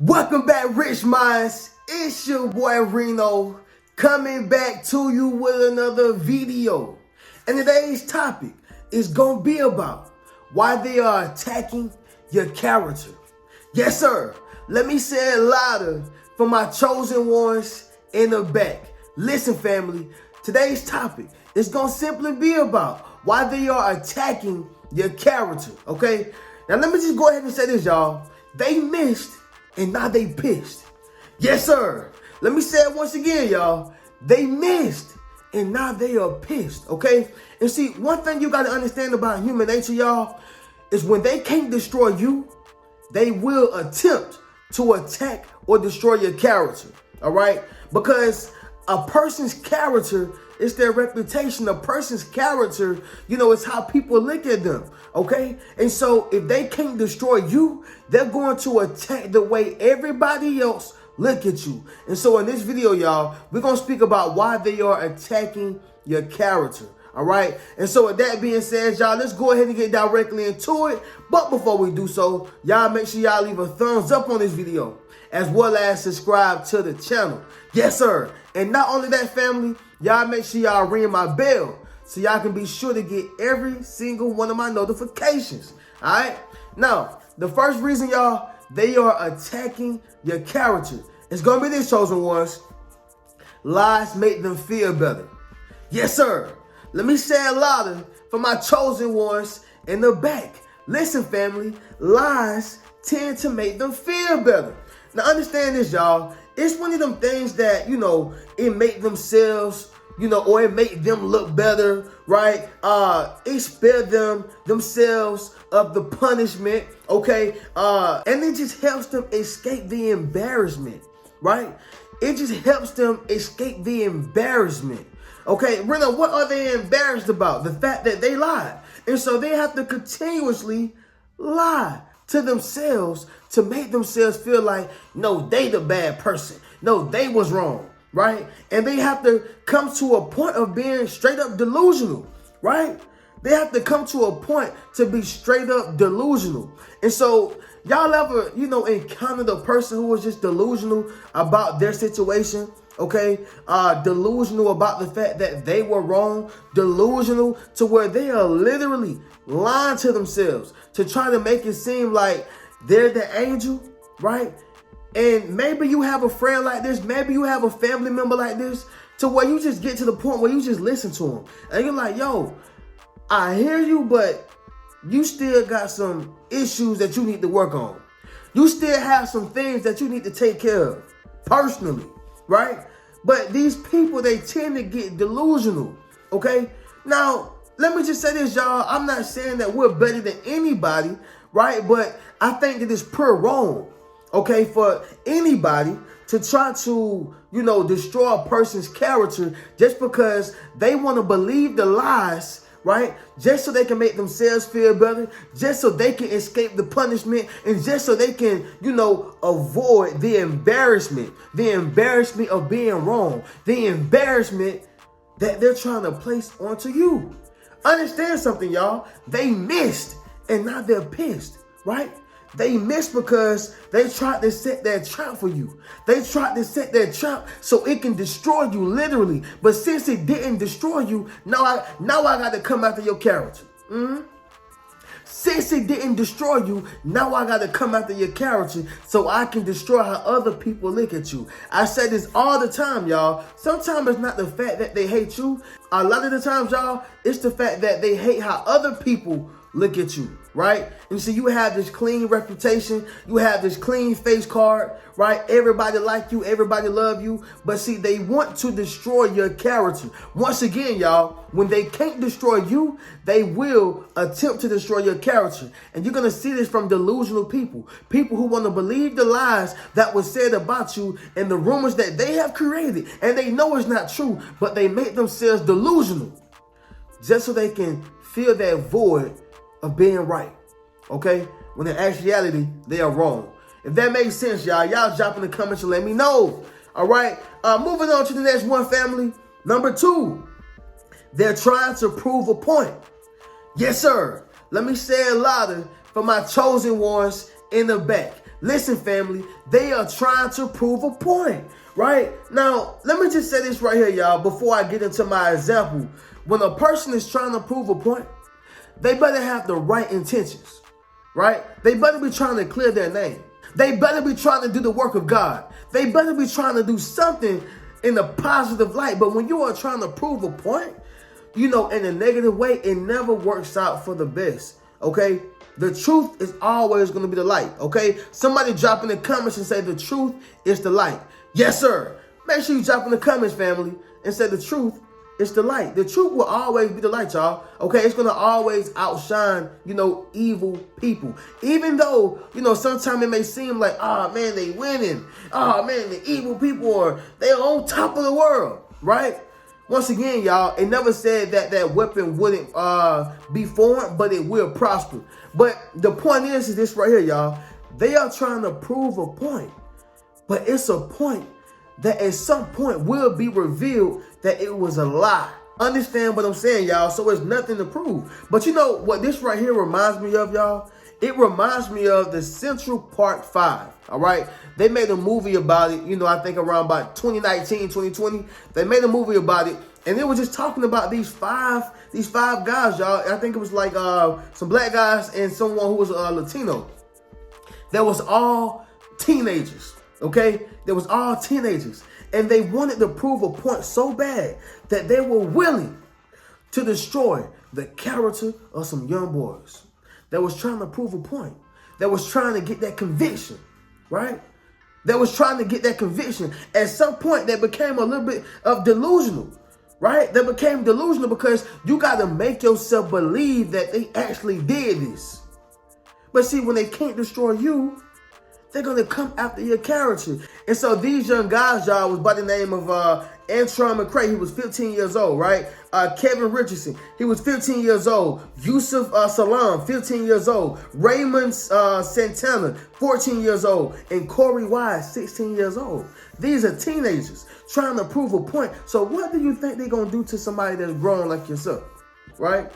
Welcome back, Rich Minds. It's your boy Reno coming back to you with another video. And today's topic is going to be about why they are attacking your character. Yes, sir. Let me say it louder for my chosen ones in the back. Listen, family, today's topic is going to simply be about why they are attacking your character, okay? Now, let me just go ahead and say this, y'all. They missed and now they pissed. Yes, sir. Let me say it once again, y'all. They missed and now they are pissed, okay? And see, one thing you got to understand about human nature, y'all, is when they can't destroy you, they will attempt to attack or destroy your character, all right? Because a person's character is their reputation. A person's character, it's how people look at them, okay? And so if they can't destroy you, they're going to attack the way everybody else look at you. And so in this video, y'all, we're going to speak about why they are attacking your character, all right? And so with that being said, y'all, let's go ahead and get directly into it. But before we do so, y'all make sure y'all leave a thumbs up on this video, as well as subscribe to the channel. Yes, sir. And not only that, family, y'all make sure y'all ring my bell so y'all can be sure to get every single one of my notifications. All right? Now, the first reason, y'all, they are attacking your character, it's going to be this, chosen ones. Lies make them feel better. Yes, sir. Let me say it louder for my chosen ones in the back. Listen, family, lies tend to make them feel better. Now, understand this, y'all. It's one of them things that, it make themselves, or it make them look better, right? It spare themselves of the punishment, okay? And it just helps them escape the embarrassment, right? It just helps them escape the embarrassment. Okay, Rena, what are they embarrassed about? The fact that they lied. And so they have to continuously lie to themselves to make themselves feel like, no, they the bad person. No, they was wrong, right? And they have to come to a point of being straight up delusional, right? They have to come to a point to be straight up delusional. And so y'all ever, encountered a person who was just delusional about their situation? Okay, delusional about the fact that they were wrong, delusional to where they are literally lying to themselves to try to make it seem like they're the angel, right? And maybe you have a friend like this, maybe you have a family member like this, to where you just get to the point where you just listen to them and you're like, yo, I hear you, but you still got some issues that you need to work on. You still have some things that you need to take care of personally, right? But these people, they tend to get delusional, okay? Now, let me just say this, y'all. I'm not saying that we're better than anybody, right? But I think that it's pure wrong, okay, for anybody to try to, destroy a person's character just because they want to believe the lies, right? Just so they can make themselves feel better, just so they can escape the punishment, and just so they can, avoid the embarrassment of being wrong, the embarrassment that they're trying to place onto you. Understand something, y'all. They missed and now they're pissed, right? They missed because they tried to set that trap for you. They tried to set that trap so it can destroy you, literally. But since it didn't destroy you, now I got to come after your character. Since it didn't destroy you, now I got to come after your character so I can destroy how other people look at you. I say this all the time, y'all. Sometimes it's not the fact that they hate you. A lot of the times, y'all, it's the fact that they hate how other people look at you, right? And so you have this clean reputation, you have this clean face card, right? Everybody like you, everybody love you, but see, they want to destroy your character. Once again, y'all, when they can't destroy you, they will attempt to destroy your character. And you're going to see this from delusional people who want to believe the lies that was said about you and the rumors that they have created, and they know it's not true, but they make themselves delusional just so they can fill that void of being right, okay? When in actuality, they are wrong. If that makes sense, y'all drop in the comments and let me know. All right, moving on to the next one, family. Number 2, they're trying to prove a point. Yes, sir. Let me say it louder for my chosen ones in the back. Listen, family, they are trying to prove a point, right? Now, let me just say this right here, y'all, before I get into my example. When a person is trying to prove a point, they better have the right intentions, right? They better be trying to clear their name. They better be trying to do the work of God. They better be trying to do something in a positive light. But when you are trying to prove a point, in a negative way, it never works out for the best, okay? The truth is always going to be the light, okay? Somebody drop in the comments and say the truth is the light. Yes, sir. Make sure you drop in the comments, family, and say the truth is the light. The truth will always be the light, y'all, okay? It's going to always outshine, evil people. Even though, sometimes it may seem like, oh, man, they winning. Oh, man, the evil people they're on top of the world, right? Once again, y'all, it never said that that weapon wouldn't be formed, but it will prosper. But the point is this right here, y'all. They are trying to prove a point, but it's a point that at some point will be revealed that it was a lie. Understand what I'm saying, y'all? So it's nothing to prove. But you know what this right here reminds me of, y'all? It reminds me of the Central Park 5, all right? They made a movie about it, I think around about 2019, 2020. They made a movie about it, and it was just talking about these five guys, y'all. I think it was like some black guys and someone who was Latino. That was all teenagers, okay? They was all teenagers. And they wanted to prove a point so bad that they were willing to destroy the character of some young boys that was trying to prove a point, that was trying to get that conviction, right? That was trying to get that conviction. At some point, they became a little bit of delusional, right? They became delusional because you got to make yourself believe that they actually did this. But see, when they can't destroy you, they're going to come after your character. And so these young guys, y'all, was by the name of Antron McCray. He was 15 years old, right? Kevin Richardson, he was 15 years old. Yusuf Salam, 15 years old. Raymond Santana, 14 years old. And Corey Wise, 16 years old. These are teenagers trying to prove a point. So what do you think they're going to do to somebody that's grown like yourself, right?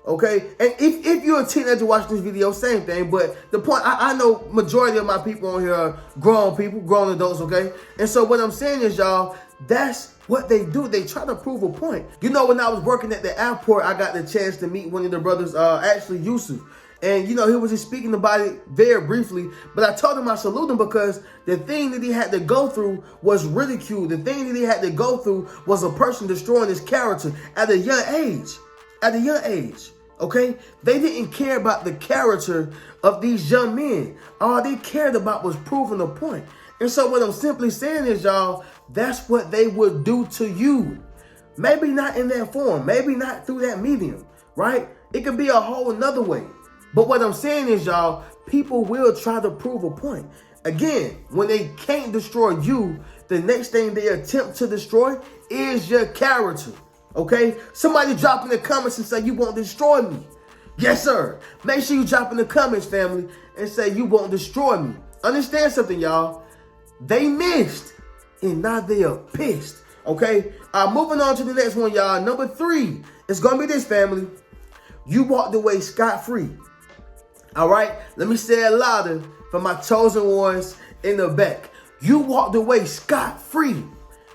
Okay, and if you're a teenager watching this video, same thing. But the point, I know majority of my people on here are grown people, grown adults, okay? And so what I'm saying is, y'all, that's what they do. They try to prove a point. When I was working at the airport, I got the chance to meet one of the brothers, actually Yusuf. And, he was just speaking about it very briefly. But I told him I salute him because the thing that he had to go through was ridicule. The thing that he had to go through was a person destroying his character at a young age. At a young age. Okay, they didn't care about the character of these young men. All they cared about was proving a point. And so what I'm simply saying is, y'all, that's what they would do to you. Maybe not in that form, maybe not through that medium, right? It could be a whole another way. But what I'm saying is, y'all, people will try to prove a point. Again, when they can't destroy you, the next thing they attempt to destroy is your character. Okay, somebody drop in the comments and say you won't destroy me. Yes, sir. Make sure you drop in the comments, family, and say you won't destroy me. Understand something, y'all. They missed, and now they are pissed. Okay, moving on to the next one, y'all. Number 3, it's gonna be this, family. You walked away scot-free. All right, let me say it louder for my chosen ones in the back. You walked away scot-free.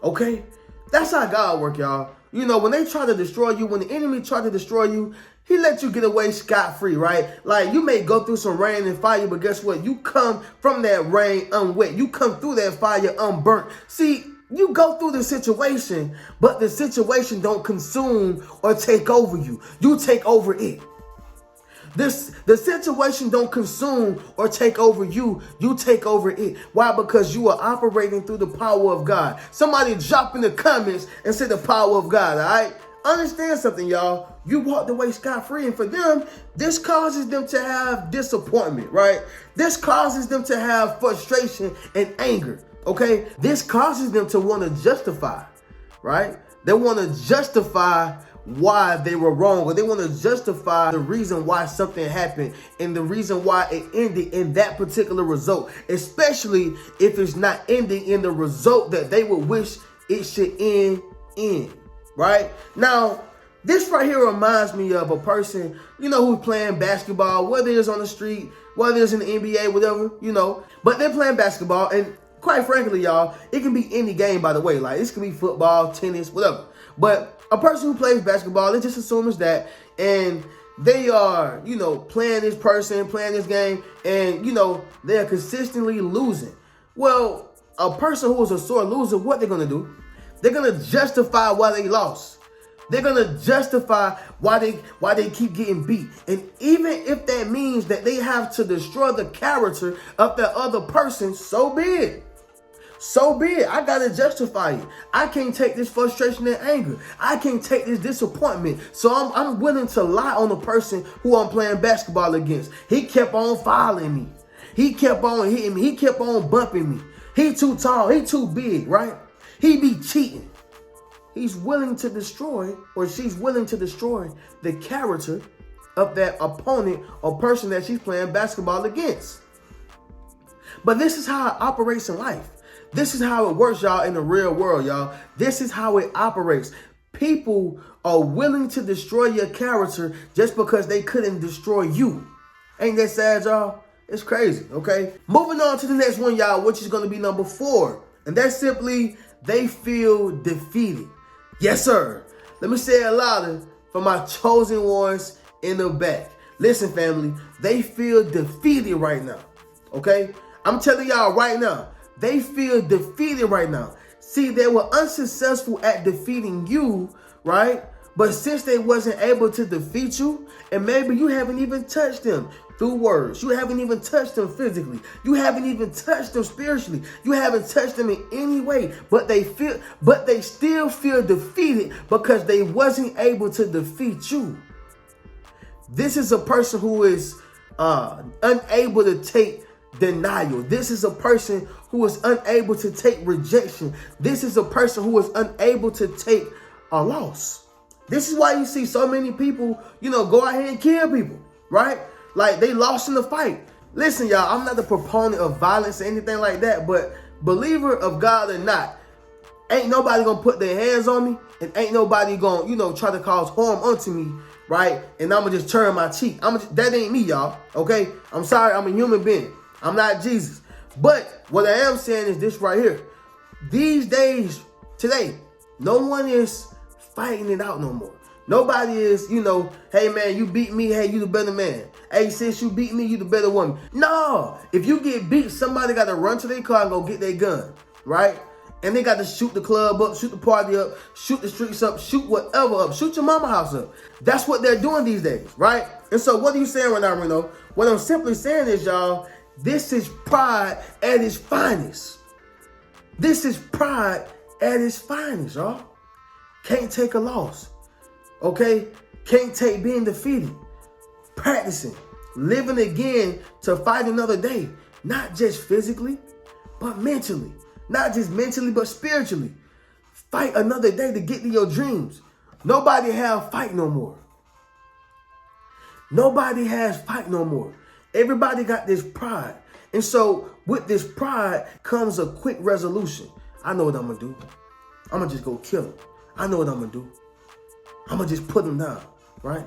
Okay, that's how God work, y'all. When they try to destroy you, when the enemy try to destroy you, he let you get away scot-free, right? Like, you may go through some rain and fire, but guess what? You come from that rain unwet. You come through that fire unburnt. See, you go through the situation, but the situation don't consume or take over you. You take over it. The situation don't consume or take over you. You take over it. Why? Because you are operating through the power of God. Somebody drop in the comments and say the power of God, all right? Understand something, y'all. You walked away scot-free, and for them, this causes them to have disappointment, right? This causes them to have frustration and anger, okay? This causes them to want to justify, right? They want to justify why they were wrong, or they want to justify the reason why something happened and the reason why it ended in that particular result, especially if it's not ending in the result that they would wish it should end in, right? Now, this right here reminds me of a person, who's playing basketball, whether it's on the street, whether it's in the NBA, whatever, but they're playing basketball. And quite frankly, y'all, it can be any game, by the way. Like, this can be football, tennis, whatever. But a person who plays basketball, they just assume it's that. And they are, playing this person, playing this game, and, they're consistently losing. Well, a person who is a sore loser, what they're going to do? They're going to justify why they lost. They're going to justify why they keep getting beat. And even if that means that they have to destroy the character of that other person, so be it. So be it. I got to justify it. I can't take this frustration and anger. I can't take this disappointment. So I'm willing to lie on the person who I'm playing basketball against. He kept on fouling me. He kept on hitting me. He kept on bumping me. He too tall. He too big, right? He be cheating. He's willing to destroy, or she's willing to destroy, the character of that opponent or person that she's playing basketball against. But this is how it operates in life. This is how it works, y'all, in the real world, y'all. This is how it operates. People are willing to destroy your character just because they couldn't destroy you. Ain't that sad, y'all? It's crazy, okay? Moving on to the next one, y'all, which is going to be number 4. And that's simply, they feel defeated. Yes, sir. Let me say it louder for my chosen ones in the back. Listen, family, they feel defeated right now, okay? I'm telling y'all right now, they feel defeated right now. See, they were unsuccessful at defeating you, right? But since they wasn't able to defeat you, and maybe you haven't even touched them through words, you haven't even touched them physically, you haven't even touched them spiritually, you haven't touched them in any way, but they still feel defeated because they wasn't able to defeat you. This is a person who is unable to take denial. This is a person who is unable to take rejection. This is a person who is unable to take a loss. This is why you see so many people, go out here and kill people, right? Like, they lost in the fight. Listen, y'all, I'm not the proponent of violence or anything like that, but believer of God or not, ain't nobody gonna put their hands on me, and ain't nobody gonna, try to cause harm unto me, right? And I'm gonna just turn my cheek. That ain't me, y'all, okay? I'm sorry, I'm a human being. I'm not Jesus. But what I am saying is this right here. These days, today, no one is fighting it out no more. Nobody is, hey man, you beat me, hey, you the better man. Hey sis, you beat me, you the better woman. No, if you get beat, somebody got to run to their car and go get their gun, right? And they got to shoot the club up, shoot the party up, shoot the streets up, shoot whatever up, shoot your mama house up. That's what they're doing these days, right? And so what are you saying right now, Reno? What I'm simply saying is, y'all, this is pride at its finest. This is pride at its finest, y'all. Can't take a loss, okay? Can't take being defeated. Practicing, living again to fight another day. Not just physically, but mentally. Not just mentally, but spiritually. Fight another day to get to your dreams. Nobody have fight no more. Nobody has fight no more. Everybody got this pride. And so with this pride comes a quick resolution. I know what I'm going to do. I'm going to just go kill him. I know what I'm going to do. I'm going to just put him down, right?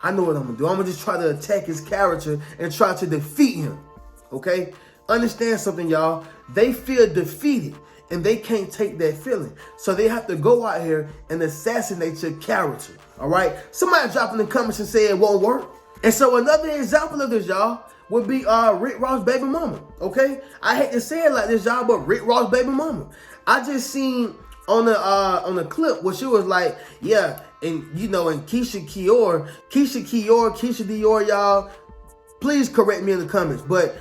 I know what I'm going to do. I'm going to just try to attack his character and try to defeat him, okay? Understand something, y'all. They feel defeated and they can't take that feeling. So they have to go out here and assassinate your character, all right? Somebody drop in the comments and say it won't work. And so another example of this, y'all, would be Rick Ross' baby mama, okay? I hate to say it like this, y'all, but Rick Ross' baby mama. I just seen on the clip where she was like, yeah, and and Keisha Dior, y'all, please correct me in the comments, but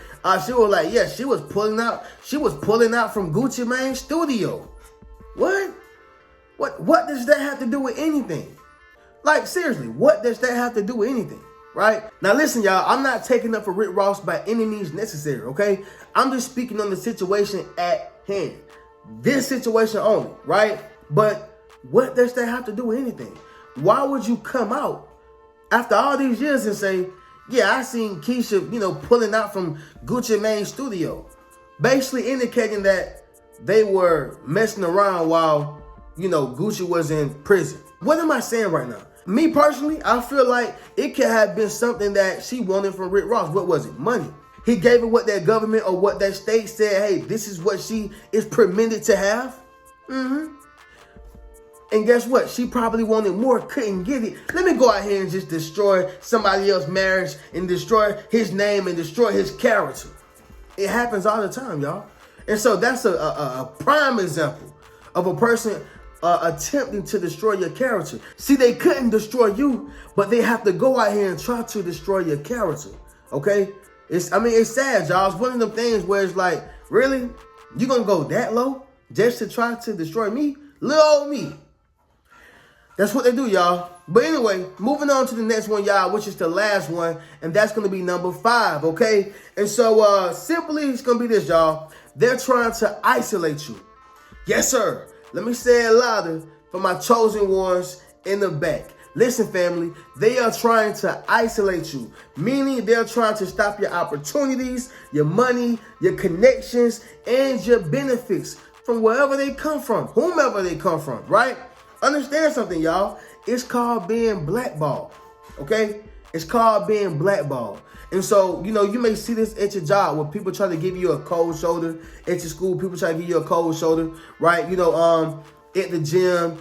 she was like, yeah, she was pulling out from Gucci Mane's studio. What does that have to do with anything? Like, seriously, what does that have to do with anything? Right? Now listen, y'all, I'm not taking up for Rick Ross by any means necessary, okay? I'm just speaking on the situation at hand. This situation only, right? But what does that have to do with anything? Why would you come out after all these years and say, yeah, I seen Keisha, pulling out from Gucci Mane's studio, basically indicating that they were messing around while, Gucci was in prison. What am I saying right now? Me personally, I feel like it could have been something that she wanted from Rick Ross. What was it? Money. He gave her what that government or what that state said, hey, this is what she is permitted to have. And guess what? She probably wanted more, couldn't get it. Let me go out here and just destroy somebody else's marriage and destroy his name and destroy his character. It happens all the time, y'all. And so that's a prime example of a person attempting to destroy your character. See, they couldn't destroy you, but they have to go out here and try to destroy your character. Okay? It's sad, y'all. It's one of them things where it's like, really? You gonna go that low just to try to destroy me? Little old me. That's what they do, y'all. But anyway, moving on to the next one, y'all, which is the last one, and that's going to be number 5, okay? And so simply, it's going to be this, y'all. They're trying to isolate you. Yes, sir. Let me say it louder for my chosen ones in the back. Listen, family, they are trying to isolate you, meaning they're trying to stop your opportunities, your money, your connections, and your benefits from wherever they come from, whomever they come from, right? Understand something, y'all. It's called being blackballed, okay? It's called being blackballed. And so, you may see this at your job where people try to give you a cold shoulder. At your school, people try to give you a cold shoulder, right? At the gym,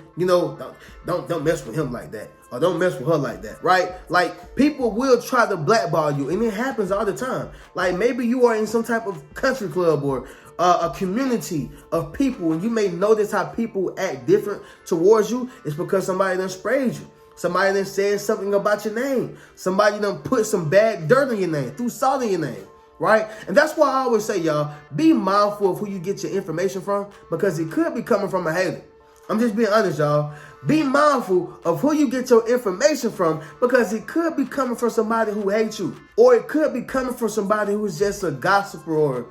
don't mess with him like that. Or don't mess with her like that, right? Like, people will try to blackball you, and it happens all the time. Like, maybe you are in some type of country club or a community of people, and you may notice how people act different towards you. It's because somebody done sprayed you. Somebody done said something about your name. Somebody done put some bad dirt on your name, threw salt in your name, right? And that's why I always say, y'all, be mindful of who you get your information from, because it could be coming from a hater. I'm just being honest, y'all. Be mindful of who you get your information from, because it could be coming from somebody who hates you. Or it could be coming from somebody who's just a gossiper, or,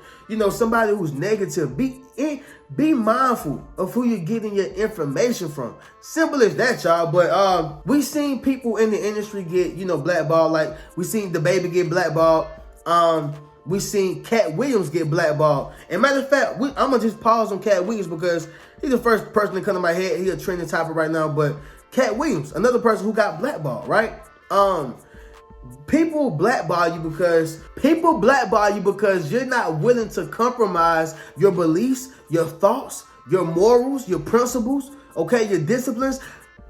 somebody who's negative. Be mindful of who you're getting your information from. Simple as that, y'all. But we seen people in the industry get, blackballed. Like, we seen the baby get blackballed. We seen Cat Williams get blackballed. And matter of fact, I'm going to just pause on Cat Williams because he's the first person to come to my head. He's a trending topic right now. But Cat Williams, another person who got blackballed, right? People blackball you because you're not willing to compromise your beliefs, your thoughts, your morals, your principles, okay, your disciplines.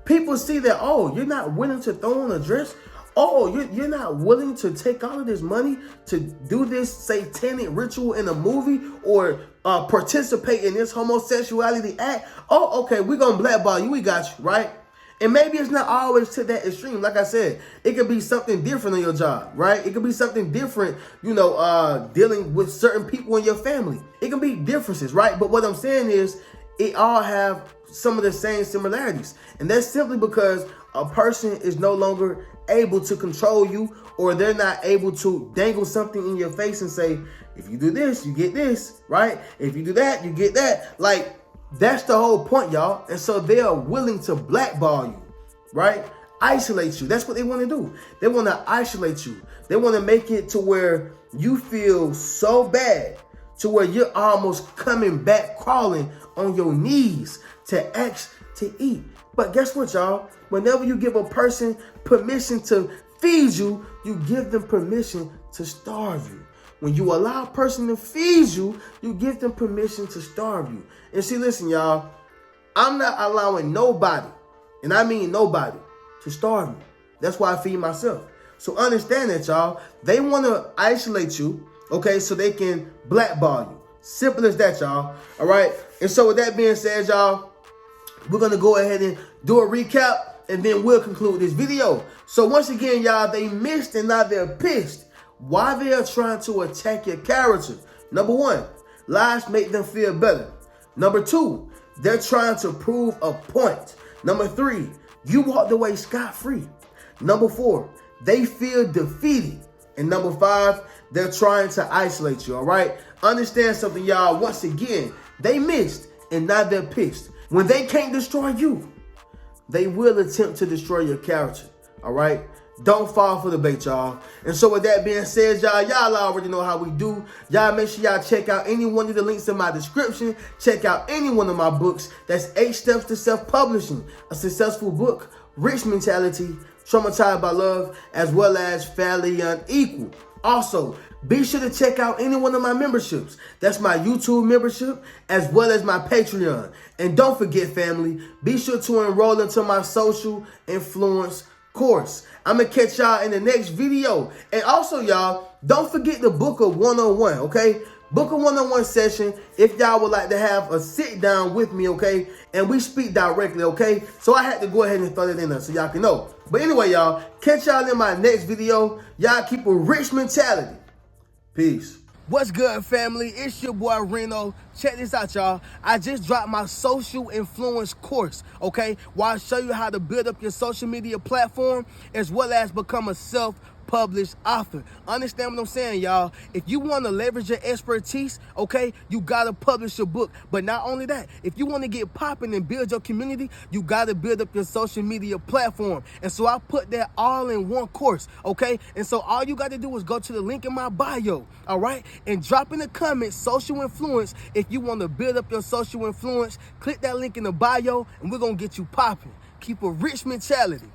People see that, oh, you're not willing to throw on a dress. Oh, you're not willing to take all of this money to do this satanic ritual in a movie or participate in this homosexuality act. Oh, okay, we're going to blackball you. We got you, right? And maybe it's not always to that extreme. Like I said, it could be something different on your job, right? It could be something different, dealing with certain people in your family. It can be differences, right? But what I'm saying is it all have some of the same similarities. And that's simply because a person is no longer able to control you, or they're not able to dangle something in your face and say, if you do this, you get this, right? If you do that, you get that. Like, that's the whole point, y'all. And so they are willing to blackball you, right? Isolate you. That's what they want to do. They want to isolate you. They want to make it to where you feel so bad to where you're almost coming back crawling on your knees to ask to eat. But guess what, y'all? Whenever you give a person permission to feed you, you give them permission to starve you. When you allow a person to feed you, you give them permission to starve you. And see, listen, y'all, I'm not allowing nobody, and I mean nobody, to starve me. That's why I feed myself. So understand that, y'all. They want to isolate you, okay, so they can blackball you. Simple as that, y'all. All right? And so with that being said, y'all, we're going to go ahead and do a recap, and then we'll conclude this video. So once again, y'all, they missed and now they're pissed. Why they are trying to attack your character? Number 1, lies make them feel better. Number 2, they're trying to prove a point. Number 3, you walked away scot-free. Number 4, they feel defeated. And number 5, they're trying to isolate you, all right? Understand something, y'all. Once again, they missed and now they're pissed. When they can't destroy you, they will attempt to destroy your character, all right? Don't fall for the bait, y'all. And so with that being said, y'all already know how we do. Y'all make sure y'all check out any one of the links in my description. Check out any one of my books. That's 8 Steps to Self-Publishing, a successful book Rich Mentality, Traumatized by Love, as well as Fairly Unequal. Also, be sure to check out any one of my memberships. That's my YouTube membership as well as my Patreon. And don't forget, family, be sure to enroll into my social influence course. I'm going to catch y'all in the next video. And also, y'all, don't forget to book a one-on-one, okay? Book a one-on-one session if y'all would like to have a sit down with me, okay? And we speak directly, okay? So I had to go ahead and throw that in there so y'all can know. But anyway, y'all, catch y'all in my next video. Y'all keep a rich mentality. Peace. What's good, family? It's your boy Reno. Check this out, y'all. I just dropped my social influence course, okay? Where I show you how to build up your social media platform as well as become a self-published author. Understand what I'm saying, y'all? If you want to leverage your expertise, okay, you got to publish a book. But not only that, if you want to get popping and build your community, you got to build up your social media platform. And so I put that all in one course, okay? And so all you got to do is go to the link in my bio, all right? And drop in the comments, social influence. If you want to build up your social influence, click that link in the bio and we're going to get you popping. Keep a rich mentality.